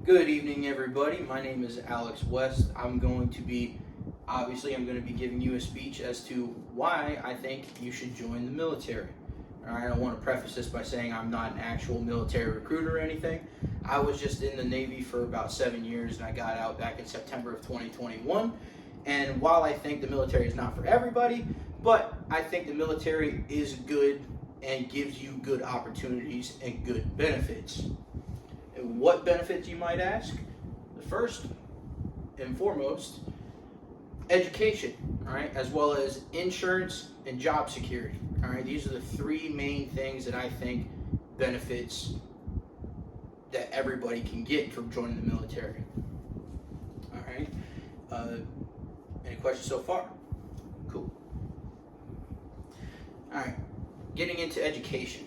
Good evening, everybody. My name is Alex West. I'm going to be giving you a speech as to why I think you should join the military. All right, I want to preface this by saying I'm not an actual military recruiter or anything. I was just in the Navy for about 7 years, and I got out back in September of 2021. And while I think the military is not for everybody, but I think the military is good and gives you good opportunities and good benefits. And what benefits, you might ask? The first and foremost, education, all right, as well as insurance and job security. All right, these are the three main things that I think benefits that everybody can get from joining the military. All right, any questions so far? Cool. All right, getting into education.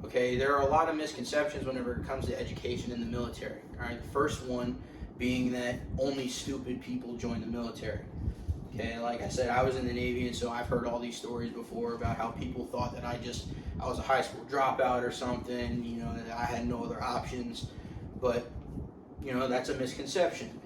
Okay, there are a lot of misconceptions whenever it comes to education in the military. All right, the first one being that only stupid people join the military. Okay, like I said, I was in the Navy, and so I've heard all these stories before about how people thought that I was a high school dropout or something, that I had no other options. But, that's a misconception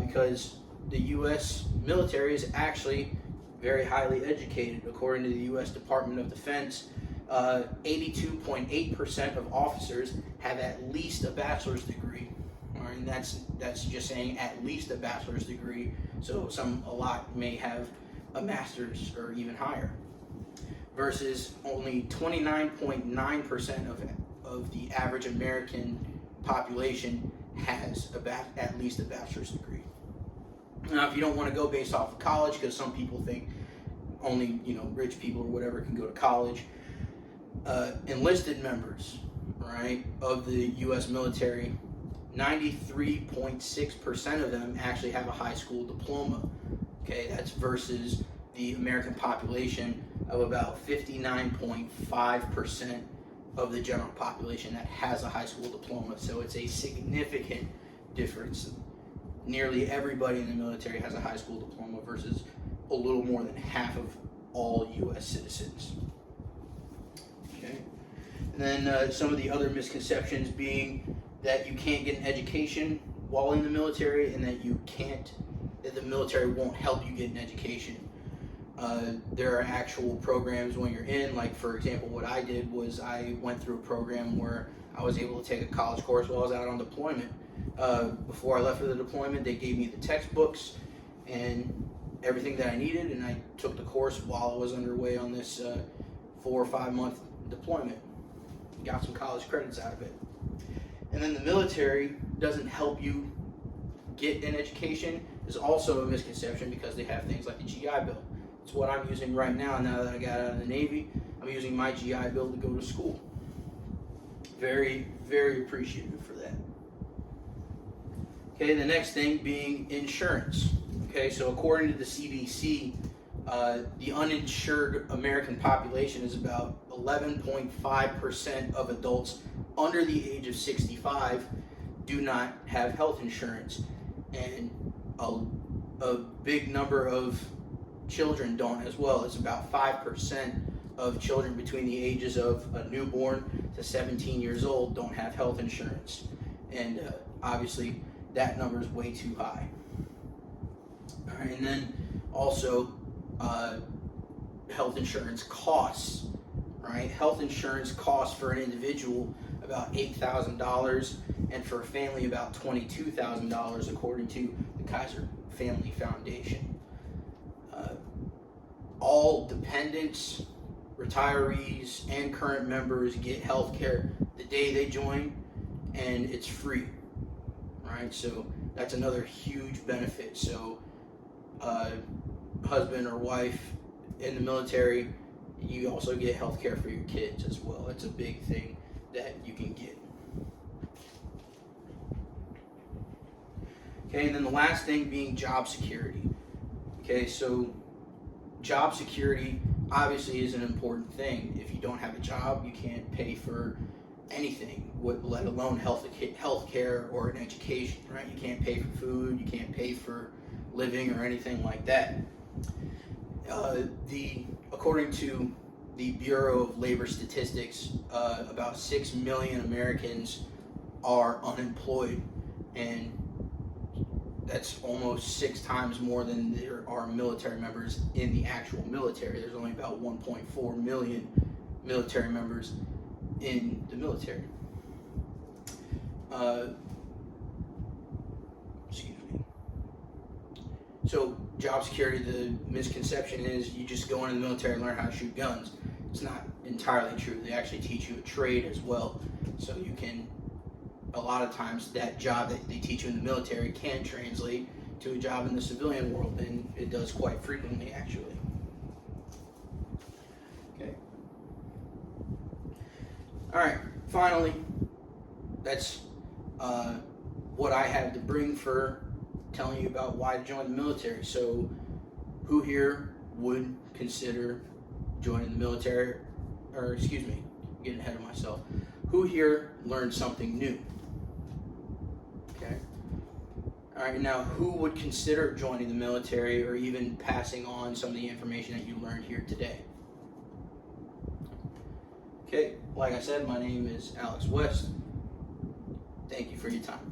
because the U.S. military is actually very highly educated. According to the U.S. Department of Defense, 82.8% of officers have at least a bachelor's degree. All right, and that's just saying at least a bachelor's degree. So a lot may have a master's or even higher. Versus only 29.9% of the average American population has at least a bachelor's degree. Now, if you don't want to go based off of college, because some people think only rich people or whatever can go to college. Enlisted members, right, of the U.S. military, 93.6% of them actually have a high school diploma. Okay, that's versus the American population of about 59.5% of the general population that has a high school diploma. So it's a significant difference. Nearly everybody in the military has a high school diploma versus a little more than half of all U.S. citizens. Okay. And then some of the other misconceptions being that you can't get an education while in the military, and that the military won't help you get an education. There are actual programs when you're in, like for example, what I did was I went through a program where I was able to take a college course while I was out on deployment. Before I left for the deployment, they gave me the textbooks and everything that I needed, and I took the course while I was underway on this 4 or 5 month deployment. Got some college credits out of it. And then the military doesn't help you get an education is also a misconception because they have things like the GI Bill. It's what I'm using right now that I got out of the Navy. I'm using my GI Bill to go to school. Very, very appreciative for that. Okay, the next thing being insurance. Okay, so according to the CDC, the uninsured American population is about 11.5% of adults under the age of 65 do not have health insurance, and a big number of children don't as well. It's about 5% of children between the ages of a newborn to 17 years old don't have health insurance, and obviously that number is way too high. All right, and then also health insurance costs, right? Health insurance costs for an individual about $8,000, and for a family about $22,000, according to the Kaiser Family Foundation. All dependents, retirees, and current members get health care the day they join, and it's free, right? So that's another huge benefit. So husband or wife in the military, you also get health care for your kids as well. It's a big thing that you can get. Okay, and then the last thing being job security. Okay, so job security obviously is an important thing. If you don't have a job, you can't pay for anything, let alone health care or an education, right? You can't pay for food, you can't pay for living or anything like that. According to the Bureau of Labor Statistics, about 6 million Americans are unemployed, and that's almost 6 times more than there are military members in the actual military. There's only about 1.4 million military members in the military. Excuse me. So job security, the misconception is you just go into the military and learn how to shoot guns. It's not entirely true. They actually teach you a trade as well. So you can, a lot of times that job that they teach you in the military can translate to a job in the civilian world, and it does quite frequently actually. Okay. All right, finally, that's what I have to bring for telling you about why to join the military. So who here would consider joining the military, or excuse me, getting ahead of myself. Who here learned something new? Okay. All right, now who would consider joining the military or even passing on some of the information that you learned here today? Okay, like I said, my name is Alex West. Thank you for your time.